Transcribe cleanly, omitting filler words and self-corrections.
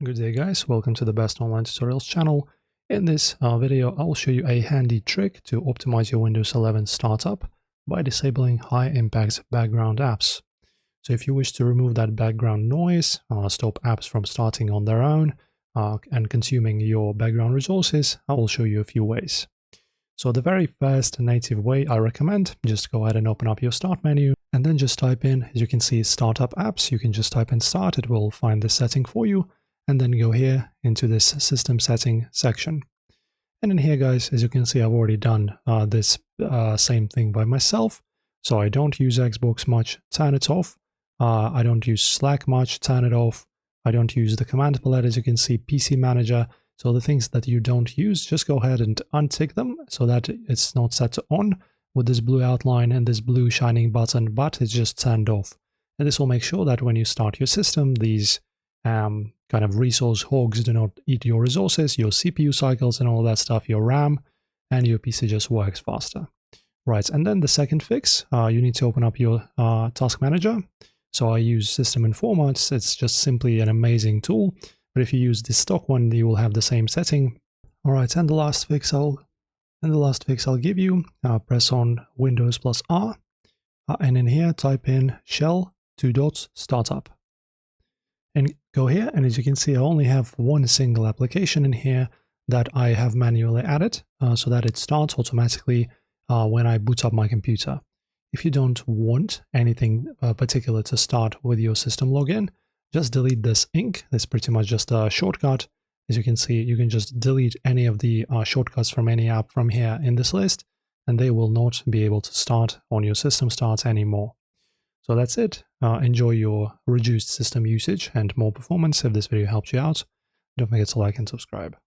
Good day guys, welcome to the Best Online Tutorials channel. In this video, I'll show you a handy trick to optimize your Windows 11 startup by disabling high impact background apps. So if you wish to remove that background noise, stop apps from starting on their own and consuming your background resources, I will show you a few ways. So the very first native way I recommend, just go ahead and open up your start menu and then just type in, as you can see, startup apps. You can just type in start, it will find this setting for you. And then go here into this system setting section. And in here, guys, as you can see, I've already done this same thing by myself. So I don't use Xbox much, turn it off. I don't use Slack much, turn it off. I don't use the command palette, as you can see, PC Manager. So the things that you don't use, just go ahead and untick them so that it's not set to on with this blue outline and this blue shining button, but it's just turned off. And this will make sure that when you start your system, these kind of resource hogs do not eat your resources, your CPU cycles and all that stuff, your RAM, and your PC just works faster. Right, and then the second fix, you need to open up your task manager. So I use System Informer, it's just simply an amazing tool, but if you use the stock one, you will have the same setting. All right, and the last fix I'll give you, press on Windows plus R, and in here type in shell startup. And go here, and as you can see, I only have one single application in here that I have manually added so that it starts automatically when I boot up my computer. If you don't want anything particular to start with your system login, just delete this ink. It's pretty much just a shortcut. As you can see, you can just delete any of the shortcuts from any app from here in this list, and they will not be able to start on your system start anymore. So that's it. Enjoy your reduced system usage and more performance. If this video helped you out, don't forget to like and subscribe.